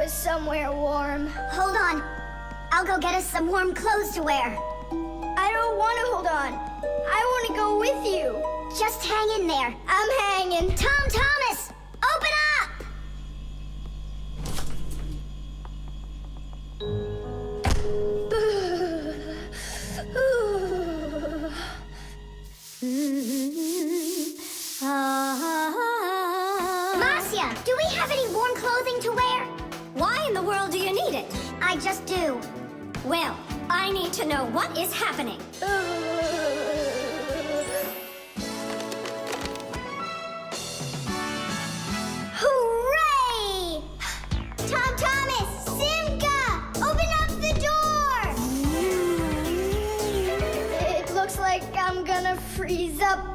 was somewhere warm. Hold on. I'll go get us some warm clothes to wear. I don't want to hold on. I want to go with you. Just hang in there. I'm hanging. Tom Thomas, open up! Marcia, do we have any warm clothing to wear? Why in the world do you need it? I just do. Well, I need to know what is happening. Hooray! Tom Thomas, Simca, open up the door! It looks like I'm gonna freeze up